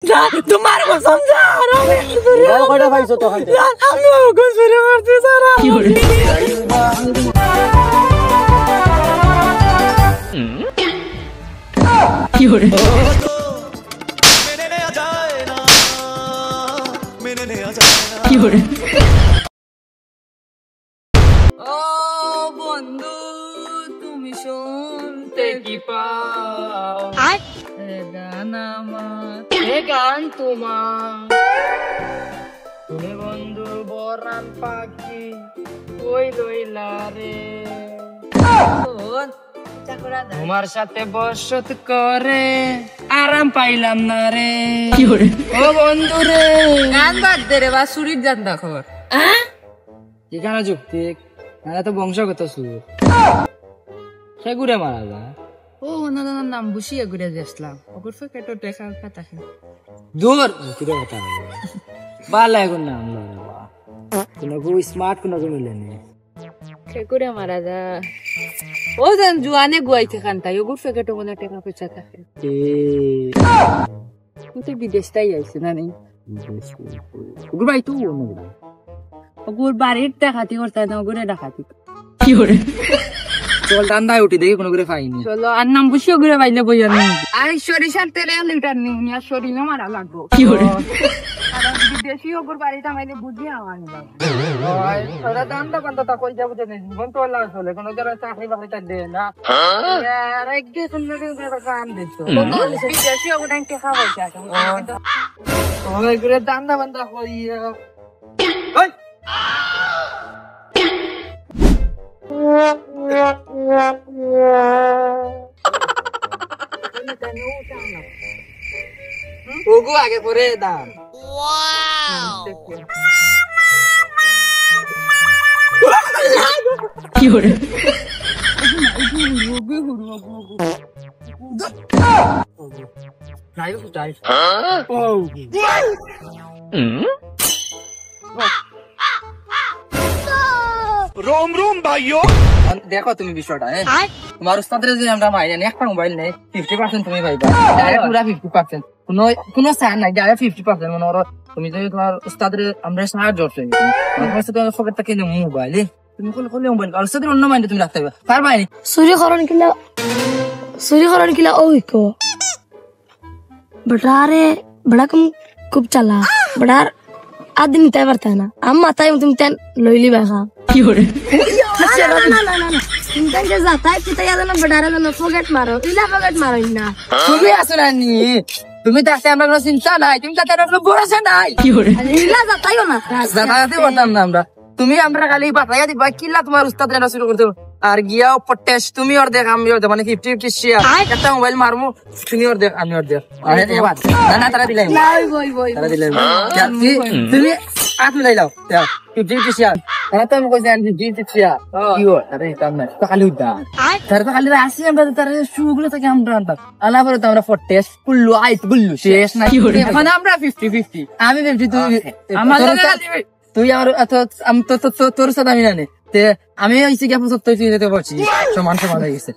তোমার কসম স্যার কয়টা পাইছো তো আমি ওকে চুরি করতে স্যার কি হরে কি হরে ও বন্ধু তুমি শুনতে কি পাও গান আমার গান তোমার তুমি বন্ধু বরান পাখি ওই রইলা রে তোমার সাথে বসত করে আরাম পাইলাম না রে ও বন্ধু রে গান বাদ দে রে বা সুরির জান দা খবর ঠিকানা যুক্তি তো বংশগত সুর সে ঘুরে মারা যায় ও না নাম বুঝিয়ে ঘুরে যাচ্ছিলাম ওগুর ফেকেটো দেখা কথা দূর কিরে কথা ভালো এখন নাম কোনো স্মার্ট কোনো মিলে নেই সে ঘুরে মারা যায় ও যেন জুয়ানে গুয়াইতে খানতাই ওগুর ফেকেটো মনে টাকা পয়সা থাকে তুই বিদেশটাই আইছে না নেই ওগুর ভাই তুই ওগুর বাড়ির ডাকাতি করতে না ওগুরে ডাকাতি কি করে চল দান্দায় উঠি দেখি কোনো করে পাইনি চলো আর নাম বুঝিও ঘুরে পাইলে বই আর নেই আই সরিষার তেলে লিটার নিই আর শরীরে মারা লাগবো কি করে বিদেশি ওগুর বাড়িতে আমাইলে বুঝি আওয়ানি তোরা দান্দা বান্দা তা কই যাবো জানিস জীবন তো আল্লাহ চলে কোনো যারা চাকরি বাকরিটা দে না আর একদিন সুন্দর করে কাম দিত বিদেশি ওগুর টাইম টেকা পয়সা ওই করে দান্দা বান্দা কই ওই ওগো আগে পরে দাম কি হরে रोम रोम भाइयों देखो तुम्हें বিষয়টা তোমার উস্তাদের যে আমরা মাইনে নেই একটা মোবাইল নেই 50% তুমি পাইবা ডাইরেক্ট পুরো 50% কোনো সান নাই ডাইরেক্ট 50% মানে ওরা তুমি যদি তোমার উস্তাদের আমরা সাহায্য করতে তোমার কাছে তো ফকেট থেকে মোবাইল তুমি কোলে মোবাইল আর উস্তাদের অন্য মাইনে তুমি রাখতে পারবা না सूर्य करण किला ओ को बटारे बड़ा कम खूब चला बड़ा आदमी तय करता है ना हम माता है तुम तन लोईली बैठा की हो रे ना तुम के जाता है कि तय ना बटारे ना फॉरगेट मारो इना তুমি আসরানি তুমি তো আমরা কোনো চিন্তা নাই তুমি তাতে কোনো ভরসা নাই কি हो रे इला जातायो ना জানাতে বলতাম না আমরা তুমি আমরা খালি বাতায়া দিবা কিলা তোমার উস্তাদ রে শুরু করতে আর গিয়া পটেশ তুমি ওর দেখ আমি ওর দেখ মানে 50-50 শেয়ার একটা মোবাইল মারমু তুমি ওর দেখ আমি ওর দেখ আরে দেখ বাদ না তারা দিলাই বই তারা দিলাই তুমি আট মিলাই দাও 50-50 শেয়ার তারা তো আমি কইছি 50-50 শেয়ার কি হয় আরে কাম না তো খালি উঠা তারা তো খালি আসি আমরা তারা শুগুলো থেকে আমরা আনতাম আলা পরে তো আমরা পটেশ কুল্লু আইত গুল্লু শেষ না এখন আমরা 50-50 আমি 50 তুই আমার তুই আর আমি তো তোর সাথে আমি জানি আমি হয়েছি কি আপনার সত্যি যেতে পারছি সমান হয়ে গেছে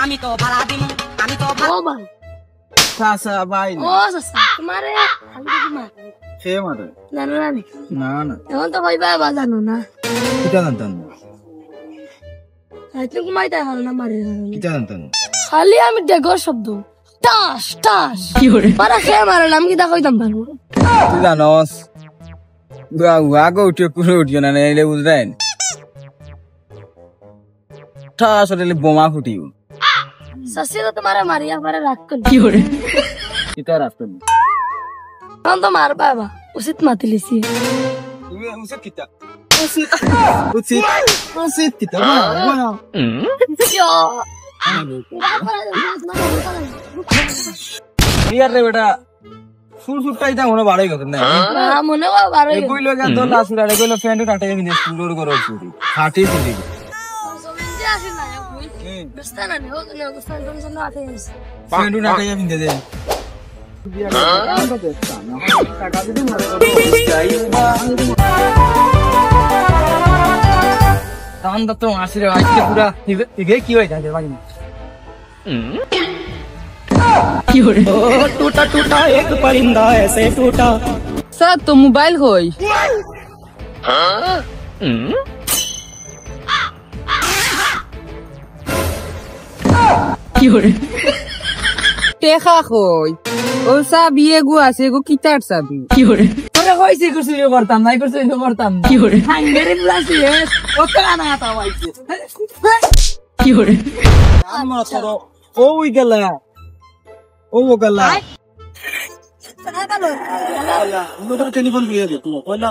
আমি তো ভাড়া দিন আমি তো ভাই ও সাসা তোমারে খালি কি মা সে মারে না এখন তো ভাই বাবা জানো না কিটা জানতাম তুই ঘুমাইতে হারো না মারে কিটা জানতাম খালি আমি দেখো শব্দ টাস টাস কি হরে পারা খেয়ে মারে আমি কি দেখো দাম পারবো তুই জানোস আগে উঠে পুরো উঠিও না এলে বুঝলেন আসলে বোমা ফুটিও সসি তো তোমারে মারিয়া পারে রাখ কর কি হরে কিটা রাখ কর কোন তো মার বাবা উচিত মাতিলিছি তুমি উচিত কিটা উচিত কিটা বাবা ইয়ার রে বেটা ফুলটাই তা মনে বাড়াই গত না মনে বাড়াই কই লগা তো না সুরালে কইলো ফ্রেন্ড কাটে বিনে স্কুল করো চুরি হাটি চুরি ফ্রেন্ড কাটে বিনে দে তখন তো আসলে আজকে পুরা কি হয় জানতে পারি टूटा टूटा एक परिंदा ऐसे टूटा। স্যার তো মোবাইল হই টেকা হই ও সাবি এগু আছে এগু কিতার সাবি তোরা কইছি কিছু করতাম না কিছু করতাম না হাঙ্গেরি প্লাসি ও কানা তাওয়াইছে আমার ধরো ওই গেলা ও গেলা লোকের টেলিফোন দিয়ে দে তুমি কইলা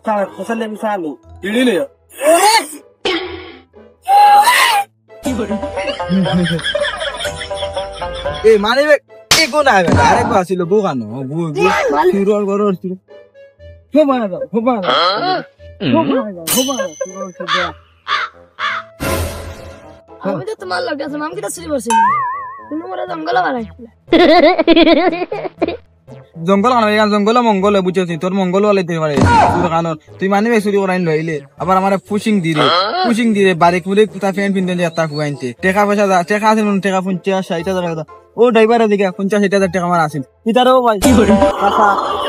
স্যার ফসলে মিসালো দিলে এ মানে এ কোন আগে আরেক আসিল বোকানো সুরর গরর ছিল হোবানা দাও হোবানা আমি তো তোমার লগে আছি আমি কি তো চুরি করছি তুমি মোরা জঙ্গল বানাইছিলে জঙ্গল জঙ্গল মঙ্গল বুঝছি তোর মঙ্গল ওলাইতে পারে তোর কারণ তুই মানে চুরি করাইন লইলে আবার আমার পুশিং দিলে বাড়ি খুলে তা ফ্যান পিনতে যাত্রা খুয়াইনতে টাকা পয়সা টাকা আছে টাকা 50-60,000 টাকা ও ড্রাইভারের দিকে 50-60,000 টাকা আমার আসিল ইতারও ভাই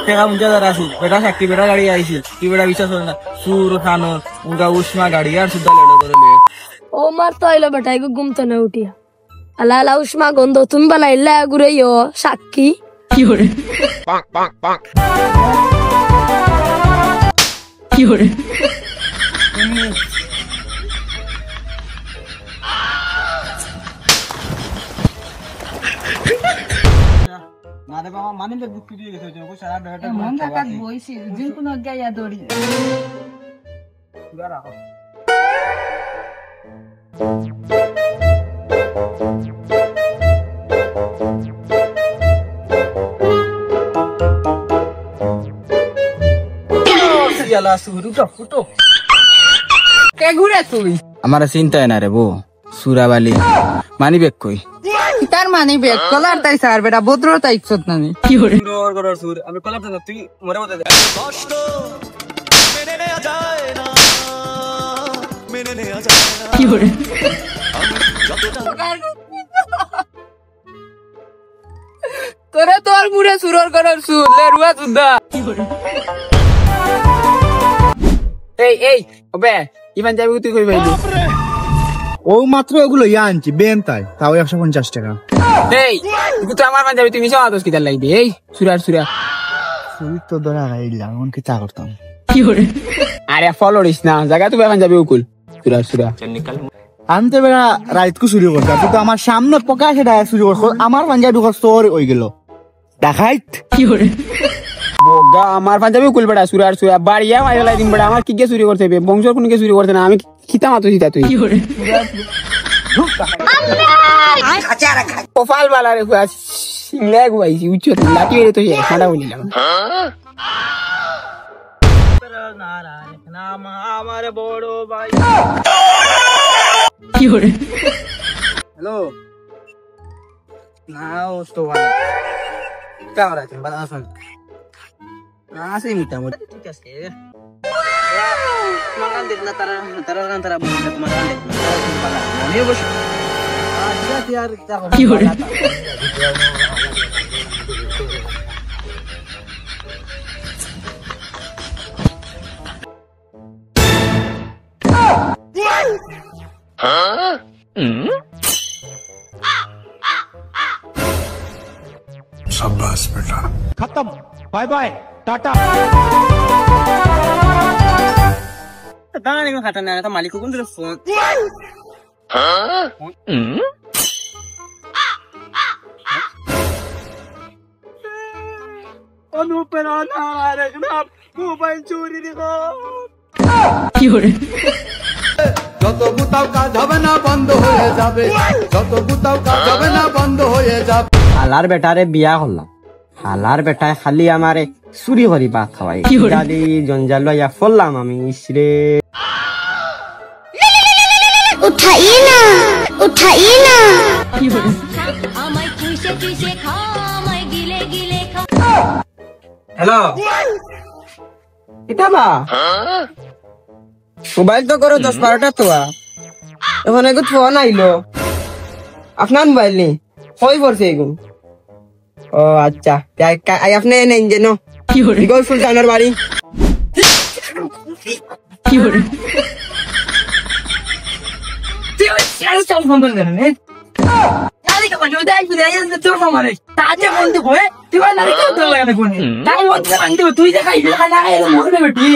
টাকা 50,000 আসিল বেটা সাক্ষী বেটা গাড়ি আইছিল কি বেটা বিশ্বাস করে না সুর খানো উনকা উষ্মা গাড়ি আর সুদ্ধা লেড়ো করে লয়ে ও মার তো আইলো বেটা এগো ঘুমতো না উঠিয়া আলা আলা উষ্মা গন্ধ তুমি বানাইলা ঘুরাইও সাক্ষী মারে বাবা মানে বুক দিয়ে গেছে যে সারা বেটা মন কাট বইছি দিন কোন গায়া দড়ি রাখো কে ঘুরে তুই আমার চিন্তায় না রে বো সুরাবালি মানি বেক কই তার মানে বেগ কলার তাই স্যার বেটা ভদ্র তাই ইচ্ছত নানি আমি কলার জানা তুই মরে মতে কষ্ট মেনে নেওয়া যায় না, মেনে নেওয়া যায় না। তোরে তোর মুড়ে সুরর করার সুর লেরুয়া সুদ্ধা এই ওবে ইমান যাবি তুই কই ভাইলি ও মাত্র ওগুলো আনছি বেন তাও 150 টাকা এই তুই তো আমার মান যাবি তুই মিছা আদর্শ কিতার লাগবি এই সুরা তুই তো ধরা গাইলাম এমন কি চা করতাম আরে ফলোরিস না জায়গা তুই এখন যাবি উকুল সুরা আমি তো বেড়া রাইতকু চুরি করছি তুই তো আমার সামনে পকা সেটা চুরি করছ আমার পাঞ্জাবি ঢুকার তোর হয়ে গেল দেখাইত বগা আমার পাঞ্জাবি উকুল বেটা সুরা বাড়িয়া মাইলাই দিন বেটা আমার কি কে চুরি করতে হবে বংশর কোন কে চুরি করতে না আমি খিতা মাতো সিতা তুই কপাল বালা রে খুয়া সিংলা গুয়াইছি উচ্চ লাঠি এর তো খাড়া বলিলাম আমার বড় ভাই হ্যালো না ও তো ভালো কেমন আছেন ভালো আছেন আছি মোটামুটি ঠিক আছে তোমার গান দেখ না তারা বলছে তোমার গান দেখ না আমি বসে আর কি করে शाबाश बेटा। खत्म, बाय बाय, टाटा। गाने में खाता नहीं तो मालिक को कौन दे फोन অনুপেরা না রাখনা মোবাইল চুরি দিগো কি করে যত গুতাও কাজ হবে না বন্ধ হয়ে যাবে, যত গুতাও কাজ হবে না বন্ধ হয়ে যাবে। হালার বেটারে বিয়া করলাম, হালার বেটায় খালি আমারে চুরি করি ভাত খাওয়াই দাদি জঞ্জাল লইয়া ফললাম আমি ইসরে উঠাইয়ে না আমায় চুষে চুষে খা আমায় গিলে গিলে খা। হ্যালো এটা বা মোবাইল তো করো 10-12টা তো এখন এগো ফোন আইলো আপনার মোবাইল নেই কই পড়ছে এগুন ও আচ্ছা আপনি নেন যেন ইগল সুলতানের বাড়ি তুই যে খাই মরে বেটি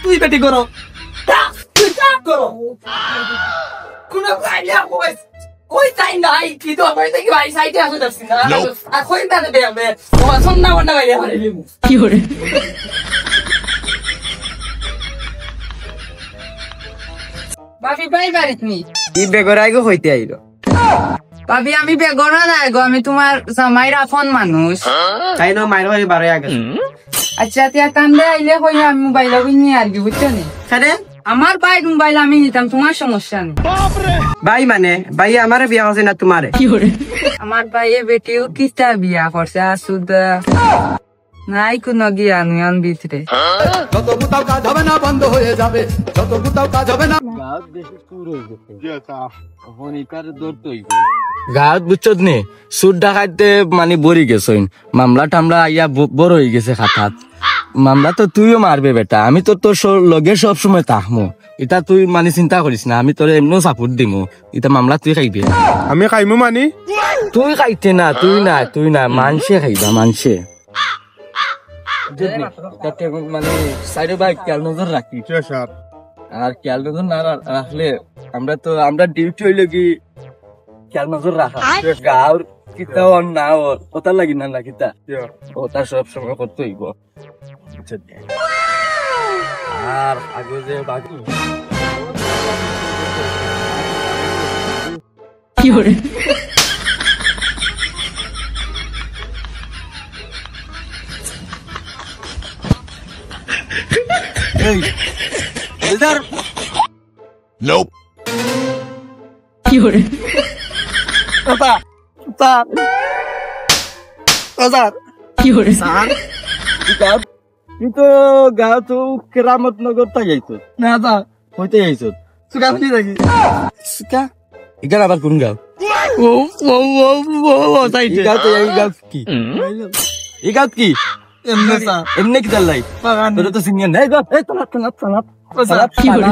তুই বেটি করো তুই করো কোন কই তাই নাই কি তো আমি দেখি ভাই সাইডে আসে যাচ্ছি না আর কই না দে আমি তোমার সন্না বন্না বাইরে মারি লিমু কি করে বাবি বাই বাড়িত নি ই বেগরাই গো হইতে আইলো বাবি আমি বেগরা না গো আমি তোমার জামাইরা ফোন মানুষ তাই না মাইর বাড়ি বারে আগে আচ্ছা তিয়া কান্দে আইলে কই আমি মোবাইল কিনে আর কি বুঝছো নি খানে আমার ভাই মোবাইল আমি নিতাম তোমার সমস্যা নেই ভাই মানে ভাই আমারে বিয়া হচ্ছে না তোমারে আমার ভাইয়ে বেটিও কিস্তা বিয়া করছে আসুদ নাই কোনো জ্ঞান ভিতরে যত গুতাও কাজ হবে না বন্ধ হয়ে যাবে যত গুতাও কাজ হবে না গাঁত বুঝছত নে সুর ডাকাইতে মানে বরি গেছইন মামলা টামলা আইয়া বড় হয়ে গেছে খাতাত মামলা তো তুইও মারবে বেটা আমি তো তোর লগে সব সময় তাহমো এটা তুই মানে চিন্তা করিস না আমি তোর এমনিও সাপোর্ট দিমু এটা মামলা তুই খাইবে আমি খাইমু মানি তুই খাইতে না তুই না মানসে খাইবা মানসে মানে সাইডে ভাই খেয়াল নজর রাখি আর খেয়াল নজর না রাখলে আমরা ডিউটি হইলে কি খেয়াল নজর রাখা গাঁর কিতা ওর না ওর ওটার লাগি না কিতা ওটা সব সময় করতে হইব আর আগে যে বাকি কি করে Nope. কি করে কি করে তুই তো গা তো কেরামত নগর তাই যাইতো না তা হইতে যাইতো সুকা বলি দেখি সুকা এখানে আবার কোন গাঁও সাইডে এই গাঁও কি এই গাঁও কি এমনি কি চাল্লাই তোরা তো সিনিয়র নাই গো এই তালাপ কি করে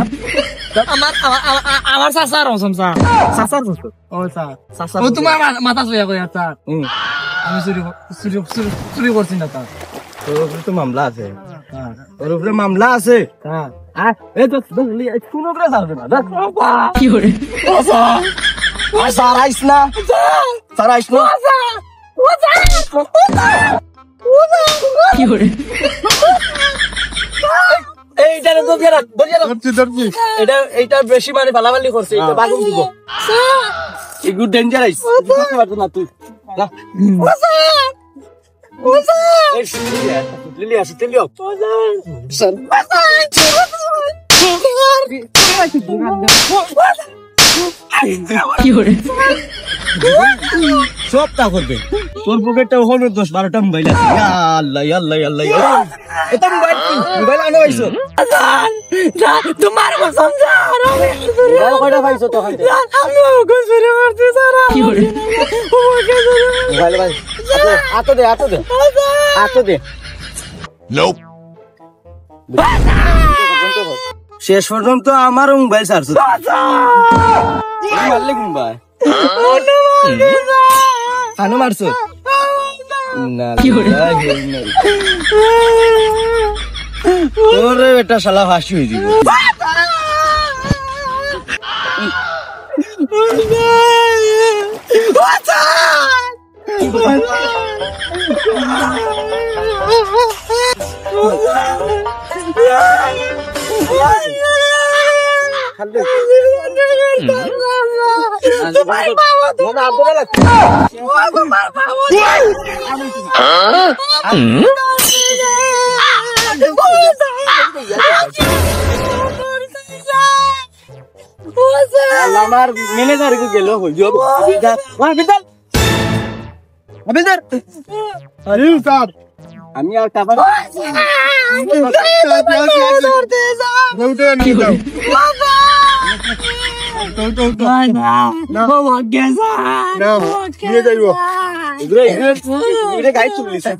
আমার সাসার অসম সাসার ও সাসার ও তোমার মাথা সোয়া কই স্যার আমি চুরি করছি না তা তোর উপরে তো মামলা আছে তোর উপরে মামলা আছে এই তো শুনো করে যাবে না কি করে স্যার আইস না স্যার আইস না কি করে এইটারে তো এইটা বেশি মানে ফালাফালি করছে এটা বাগুন দিব এগুলো ডেঞ্জারাস না তুই কি করে সবটা করবে তোর পকেটটা ওখানে 10-12টা মোবাইল আছে আল্লাহ আল্লাহ আল্লাহ এটা মোবাইল আনো পাইছো তোমার কসম মোবাইল কয়টা পাইছো তো খাইতে আমি ওকে চুরি করছি স্যার কি করে মোবাইল ভাই আতো দে Nope. শেষ পর্যন্ত আমার মোবাইল সারছো মারলে কোন ভাই কানো মারছো না তোরে এটা শালা ফাঁসি হয়ে দিব আমার ম্যানেজার গেল আমি আর কাবার গাড়ি চুলিছে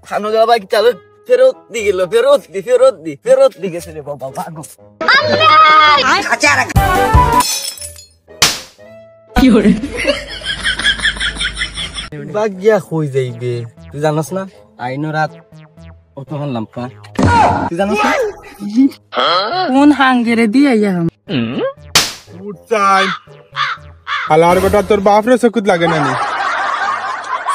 খানো যাবা কি চালো ফেরত দি গেল ফেরত দি গেছে রে বাবা ভাগো বাগ গিয়া কই যাইবে তুই জানাস না আইনো রাত অতক্ষণ লাম্পা তুই জানাস না কোন হাঙ্গেরে দিয়ে আইয়াম উঠছাই হালার বেটা তোর বাপরে চকুত লাগে না নি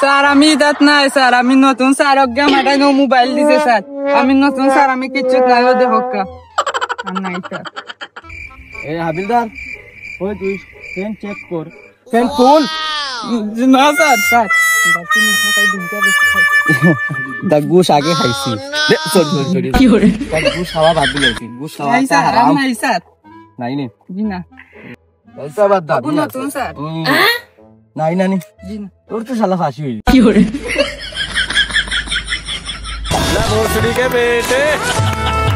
স্যার আমি দাঁত নাই স্যার আমি নতুন স্যার অজ্ঞা মাটাই নো মোবাইল দিছে স্যার আমি নতুন স্যার আমি কিচ্ছু নাই ও দেখকা নাই স্যার এ হাবিলদার ওই তুই ফ্যান চেক কর ফ্যান কোন না স্যার স্যার গুস আগে খাইছি সরি কি করে গুস খাওয়া বাদ দিয়েছি গুস খাওয়া নাই স্যার নাই স্যার নাই নে জি না বলতে বাদ দাও নতুন স্যার নাই না নি জি না তোর তো শালা ফাঁসি হইল কি করে भोसड़ी के बेटे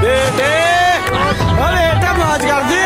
बेटे अरे बेटा माज कर दे